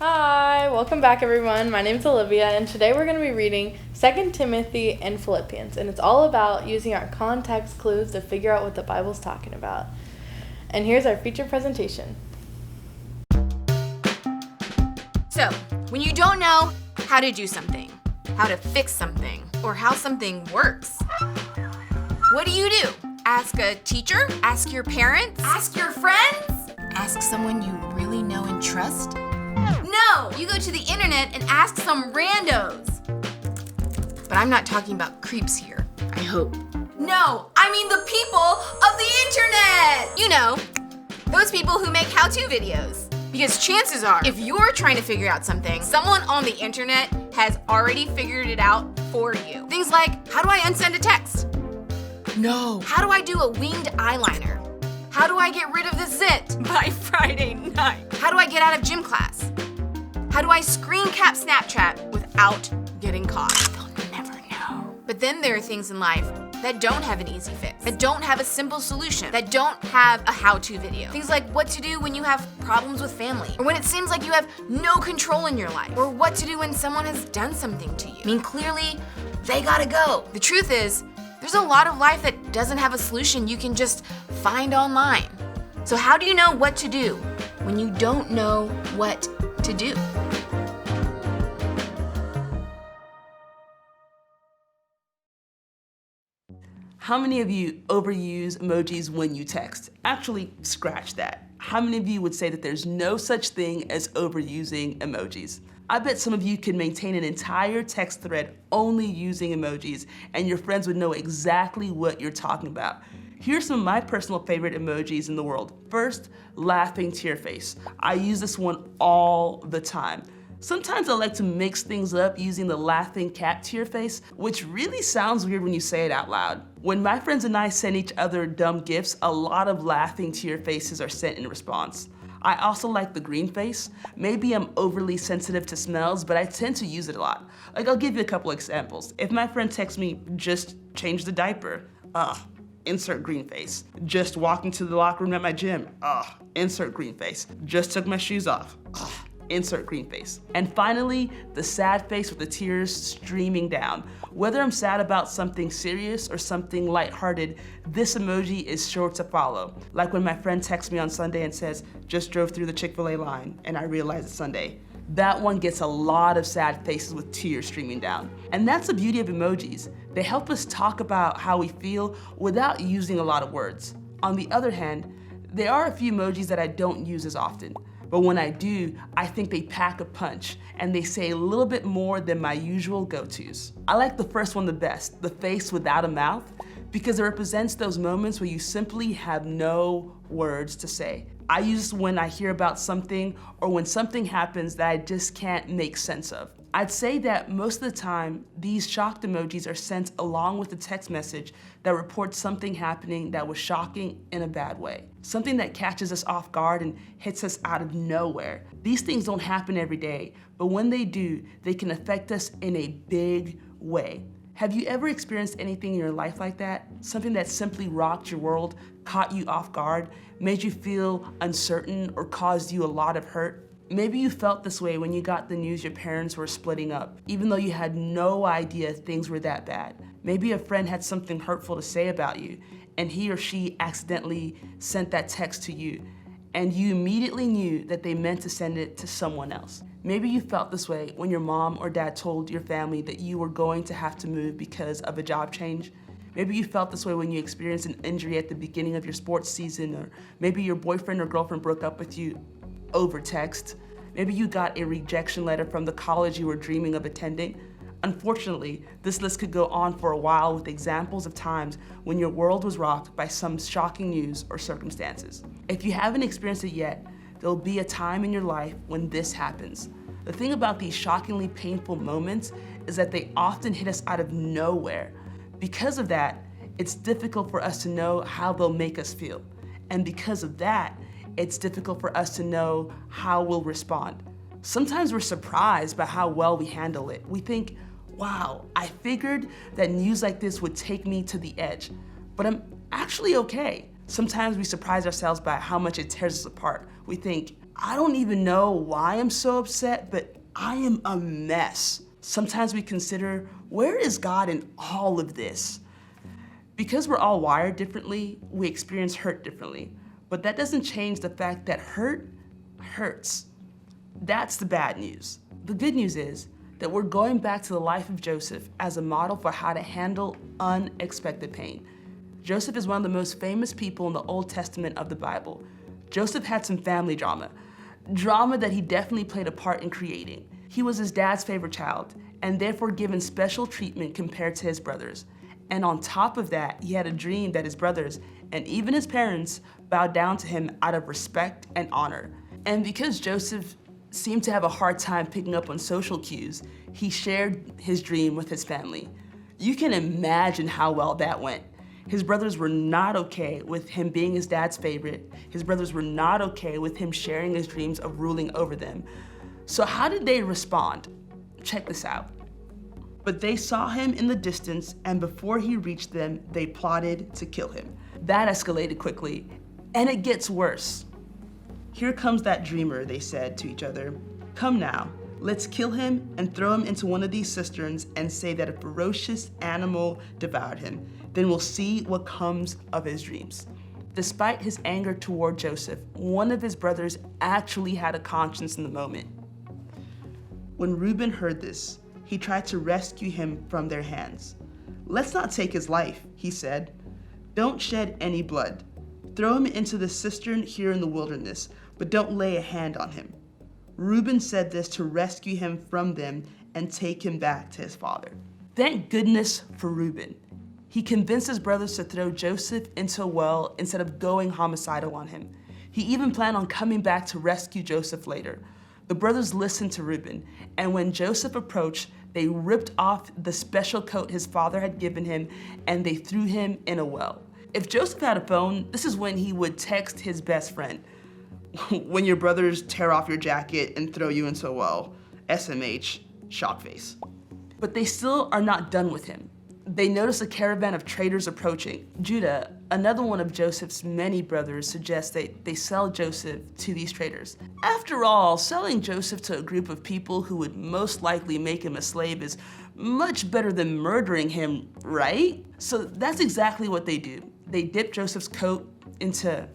Hi, welcome back everyone. My name's Olivia and today we're going to be reading 2 Timothy and Philippians, and it's all about using our context clues to figure out what the Bible's talking about. And here's our feature presentation. So, when you don't know how to do something, how to fix something, or how something works, what do? Ask a teacher? Ask your parents? Ask your friends? Ask someone you really know and trust? No! You go to the internet and ask some randos. But I'm not talking about creeps here, I hope. No, I mean the people of the internet! You know, those people who make how-to videos. Because chances are, if you're trying to figure out something, someone on the internet has already figured it out for you. Things like, how do I unsend a text? No. How do I do a winged eyeliner? How do I get rid of the zit by Friday night? How do I get out of gym class? How do I screen cap Snapchat without getting caught? They'll never know. But then there are things in life that don't have an easy fix, that don't have a simple solution, that don't have a how-to video. Things like what to do when you have problems with family, or when it seems like you have no control in your life, or what to do when someone has done something to you. I mean, clearly, they gotta go. The truth is, there's a lot of life that doesn't have a solution you can just find online. So how do you know what to do when you don't know what to do? How many of you overuse emojis when you text? Actually, scratch that. How many of you would say that there's no such thing as overusing emojis? I bet some of you could maintain an entire text thread only using emojis, and your friends would know exactly what you're talking about. Here's some of my personal favorite emojis in the world. First, laughing tear face. I use this one all the time. Sometimes I like to mix things up using the laughing cat tear face, which really sounds weird when you say it out loud. When my friends and I send each other dumb gifts, a lot of laughing tear faces are sent in response. I also like the green face. Maybe I'm overly sensitive to smells, but I tend to use it a lot. Like, I'll give you a couple examples. If my friend texts me, just change the diaper, insert green face. Just walked into the locker room at my gym, insert green face. Just took my shoes off, insert green face. And finally, the sad face with the tears streaming down. Whether I'm sad about something serious or something lighthearted, this emoji is sure to follow. Like when my friend texts me on Sunday and says, just drove through the Chick-fil-A line and I realized it's Sunday. That one gets a lot of sad faces with tears streaming down. And that's the beauty of emojis. They help us talk about how we feel without using a lot of words. On the other hand, there are a few emojis that I don't use as often. But when I do, I think they pack a punch and they say a little bit more than my usual go-tos. I like the first one the best, the face without a mouth, because it represents those moments where you simply have no words to say. I use this when I hear about something or when something happens that I just can't make sense of. I'd say that most of the time, these shocked emojis are sent along with a text message that reports something happening that was shocking in a bad way. Something that catches us off guard and hits us out of nowhere. These things don't happen every day, but when they do, they can affect us in a big way. Have you ever experienced anything in your life like that? Something that simply rocked your world, caught you off guard, made you feel uncertain, or caused you a lot of hurt? Maybe you felt this way when you got the news your parents were splitting up, even though you had no idea things were that bad. Maybe a friend had something hurtful to say about you, and he or she accidentally sent that text to you, and you immediately knew that they meant to send it to someone else. Maybe you felt this way when your mom or dad told your family that you were going to have to move because of a job change. Maybe you felt this way when you experienced an injury at the beginning of your sports season, or maybe your boyfriend or girlfriend broke up with you over text. Maybe you got a rejection letter from the college you were dreaming of attending. Unfortunately, this list could go on for a while with examples of times when your world was rocked by some shocking news or circumstances. If you haven't experienced it yet, there'll be a time in your life when this happens. The thing about these shockingly painful moments is that they often hit us out of nowhere. Because of that, it's difficult for us to know how they'll make us feel. And because of that, it's difficult for us to know how we'll respond. Sometimes we're surprised by how well we handle it. We think, wow, I figured that news like this would take me to the edge, but I'm actually okay. Sometimes we surprise ourselves by how much it tears us apart. We think, I don't even know why I'm so upset, but I am a mess. Sometimes we consider, where is God in all of this? Because we're all wired differently, we experience hurt differently. But that doesn't change the fact that hurt hurts. That's the bad news. The good news is that we're going back to the life of Joseph as a model for how to handle unexpected pain. Joseph is one of the most famous people in the Old Testament of the Bible. Joseph had some family drama that he definitely played a part in creating. He was his dad's favorite child, and therefore given special treatment compared to his brothers. And on top of that, he had a dream that his brothers, and even his parents, bowed down to him out of respect and honor. And because Joseph seemed to have a hard time picking up on social cues, he shared his dream with his family. You can imagine how well that went. His brothers were not okay with him being his dad's favorite. His brothers were not okay with him sharing his dreams of ruling over them. So how did they respond? Check this out. But they saw him in the distance, and before he reached them, they plotted to kill him. That escalated quickly, and it gets worse. Here comes that dreamer, they said to each other. Come now, let's kill him and throw him into one of these cisterns and say that a ferocious animal devoured him. Then we'll see what comes of his dreams. Despite his anger toward Joseph, one of his brothers actually had a conscience in the moment. When Reuben heard this, he tried to rescue him from their hands. Let's not take his life, he said. Don't shed any blood. Throw him into the cistern here in the wilderness, but don't lay a hand on him. Reuben said this to rescue him from them and take him back to his father. Thank goodness for Reuben. He convinced his brothers to throw Joseph into a well instead of going homicidal on him. He even planned on coming back to rescue Joseph later. The brothers listened to Reuben, and when Joseph approached, they ripped off the special coat his father had given him, and they threw him in a well. If Joseph had a phone, this is when he would text his best friend. When your brothers tear off your jacket and throw you into a well, SMH, shock face. But they still are not done with him. They notice a caravan of traders approaching. Judah, another one of Joseph's many brothers, suggests that they sell Joseph to these traders. After all, selling Joseph to a group of people who would most likely make him a slave is much better than murdering him, right? So that's exactly what they do. They dip Joseph's coat into,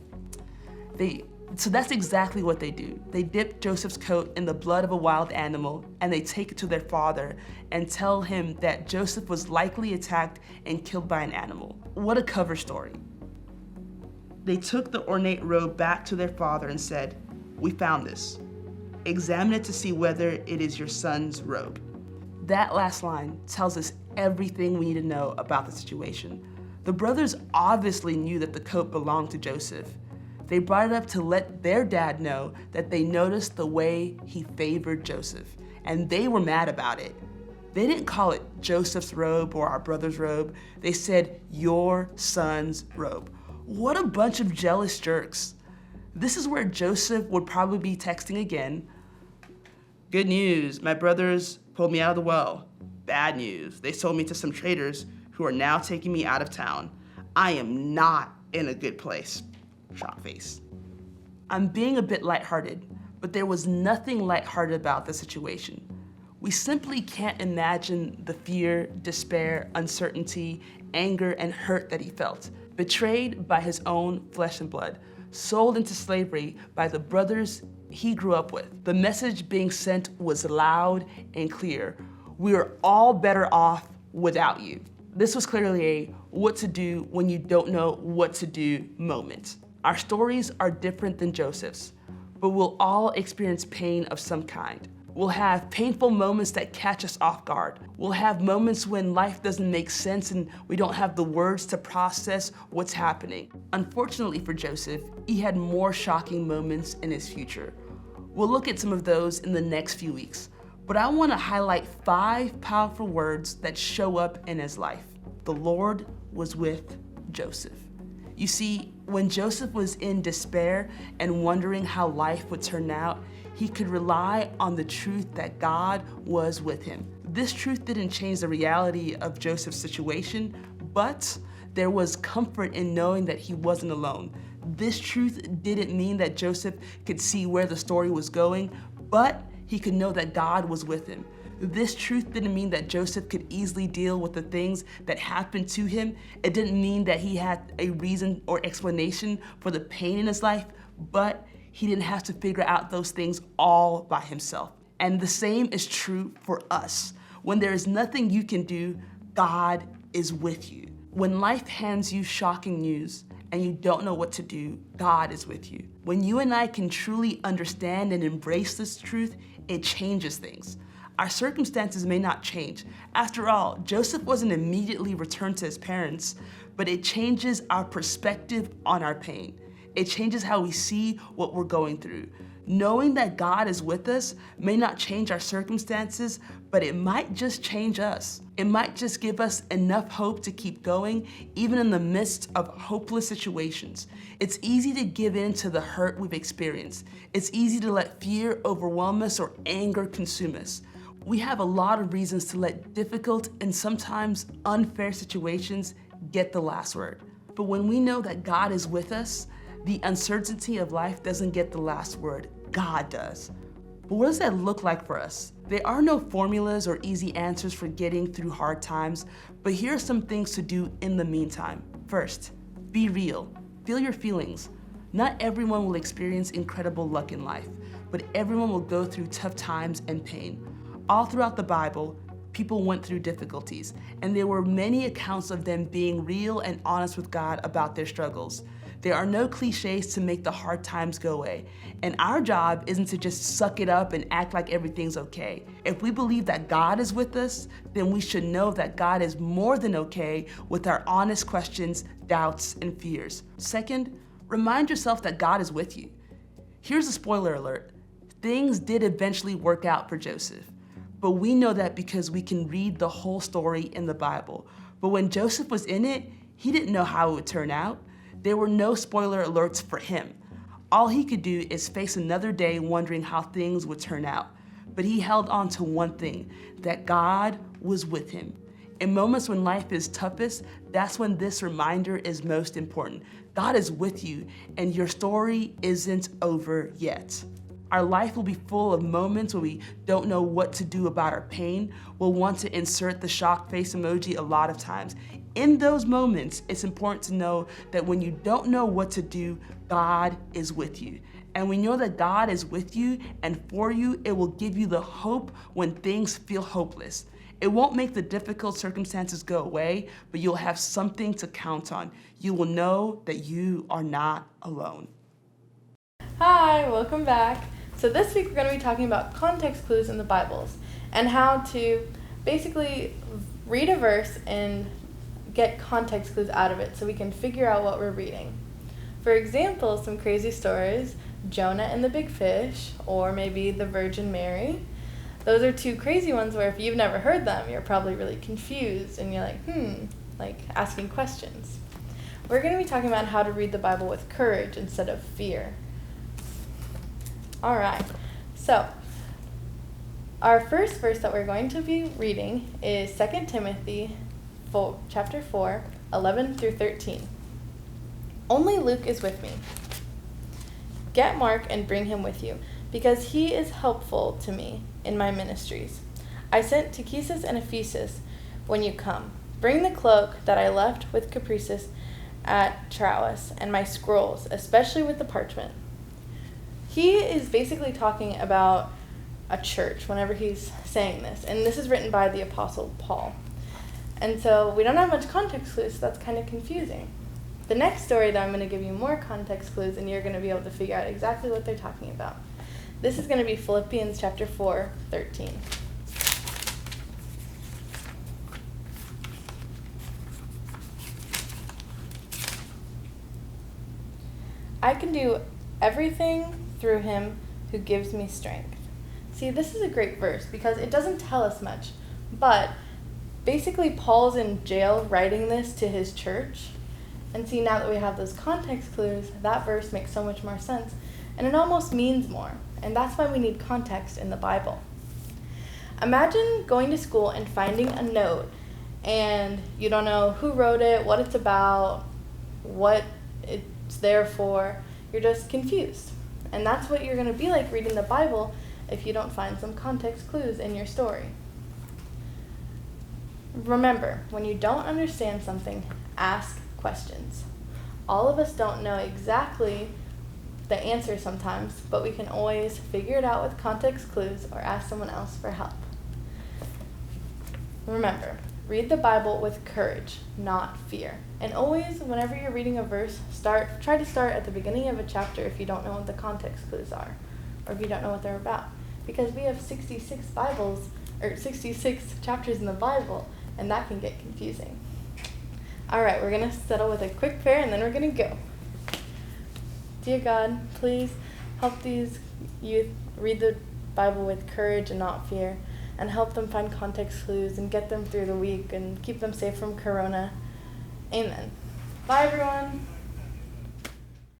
that's exactly what they do. They dip Joseph's coat in the blood of a wild animal, and they take it to their father and tell him that Joseph was likely attacked and killed by an animal. What a cover story. They took the ornate robe back to their father and said, "We found this. Examine it to see whether it is your son's robe." That last line tells us everything we need to know about the situation. The brothers obviously knew that the coat belonged to Joseph. They brought it up to let their dad know that they noticed the way he favored Joseph, and they were mad about it. They didn't call it Joseph's robe or our brother's robe. They said, your son's robe. What a bunch of jealous jerks. This is where Joseph would probably be texting again. Good news, my brothers pulled me out of the well. Bad news, they sold me to some traders who are now taking me out of town. I am not in a good place. Shock face. I'm being a bit lighthearted, but there was nothing lighthearted about the situation. We simply can't imagine the fear, despair, uncertainty, anger, and hurt that he felt. Betrayed by his own flesh and blood, sold into slavery by the brothers he grew up with. The message being sent was loud and clear. We are all better off without you. This was clearly a what to do when you don't know what to do moment. Our stories are different than Joseph's, but we'll all experience pain of some kind. We'll have painful moments that catch us off guard. We'll have moments when life doesn't make sense and we don't have the words to process what's happening. Unfortunately for Joseph, he had more shocking moments in his future. We'll look at some of those in the next few weeks, but I want to highlight 5 powerful words that show up in his life. The Lord was with Joseph. You see, when Joseph was in despair and wondering how life would turn out, he could rely on the truth that God was with him. This truth didn't change the reality of Joseph's situation, but there was comfort in knowing that he wasn't alone. This truth didn't mean that Joseph could see where the story was going, but he could know that God was with him. This truth didn't mean that Joseph could easily deal with the things that happened to him. It didn't mean that he had a reason or explanation for the pain in his life, but he didn't have to figure out those things all by himself. And the same is true for us. When there is nothing you can do, God is with you. When life hands you shocking news and you don't know what to do, God is with you. When you and I can truly understand and embrace this truth, it changes things. Our circumstances may not change. After all, Joseph wasn't immediately returned to his parents, but it changes our perspective on our pain. It changes how we see what we're going through. Knowing that God is with us may not change our circumstances, but it might just change us. It might just give us enough hope to keep going, even in the midst of hopeless situations. It's easy to give in to the hurt we've experienced. It's easy to let fear overwhelm us or anger consume us. We have a lot of reasons to let difficult and sometimes unfair situations get the last word. But when we know that God is with us, the uncertainty of life doesn't get the last word. God does. But what does that look like for us? There are no formulas or easy answers for getting through hard times, but here are some things to do in the meantime. First, be real. Feel your feelings. Not everyone will experience incredible luck in life, but everyone will go through tough times and pain. All throughout the Bible, people went through difficulties, and there were many accounts of them being real and honest with God about their struggles. There are no cliches to make the hard times go away, and our job isn't to just suck it up and act like everything's okay. If we believe that God is with us, then we should know that God is more than okay with our honest questions, doubts, and fears. Second, remind yourself that God is with you. Here's a spoiler alert. Things did eventually work out for Joseph. But we know that because we can read the whole story in the Bible. But when Joseph was in it, he didn't know how it would turn out. There were no spoiler alerts for him. All he could do is face another day wondering how things would turn out. But he held on to one thing, that God was with him. In moments when life is toughest, that's when this reminder is most important. God is with you, and your story isn't over yet. Our life will be full of moments where we don't know what to do about our pain. We'll want to insert the shock face emoji a lot of times. In those moments, it's important to know that when you don't know what to do, God is with you. And we know that God is with you and for you, it will give you the hope when things feel hopeless. It won't make the difficult circumstances go away, but you'll have something to count on. You will know that you are not alone. Hi, welcome back. So this week we're going to be talking about context clues in the Bibles and how to basically read a verse and get context clues out of it so we can figure out what we're reading. For example, some crazy stories, Jonah and the big fish, or maybe the Virgin Mary. Those are two crazy ones where if you've never heard them, you're probably really confused and you're like asking questions. We're going to be talking about how to read the Bible with courage instead of fear. All right, so our first verse that we're going to be reading is 2 Timothy chapter 4, 11 through 13. Only Luke is with me. Get Mark and bring him with you, because he is helpful to me in my ministries. I sent Tychicus and Ephesus when you come. Bring the cloak that I left with Caprices at Troas, and my scrolls, especially with the parchment. He is basically talking about a church whenever he's saying this, and this is written by the Apostle Paul. And so we don't have much context clues, so that's kind of confusing. The next story, though, I'm going to give you more context clues, and you're going to be able to figure out exactly what they're talking about. This is going to be Philippians chapter 4, 13. I can do everything through him who gives me strength. See, this is a great verse because it doesn't tell us much, but basically Paul's in jail writing this to his church. And see, now that we have those context clues, that verse makes so much more sense, and it almost means more, and that's why we need context in the Bible. Imagine going to school and finding a note, and you don't know who wrote it, what it's about, what it therefore you're just confused. And that's what you're going to be like reading the Bible if you don't find some context clues in your story. Remember, when you don't understand something, ask questions. All of us don't know exactly the answer sometimes, but we can always figure it out with context clues or ask someone else for help. Remember, read the Bible with courage, not fear. And always, whenever you're reading a verse, try to start at the beginning of a chapter if you don't know what the context clues are, or if you don't know what they're about. Because we have 66 chapters in the Bible, and that can get confusing. All right, we're going to settle with a quick prayer, and then we're going to go. Dear God, please help these youth read the Bible with courage and not fear, and help them find context clues and get them through the week and keep them safe from Corona. Amen. Bye, everyone.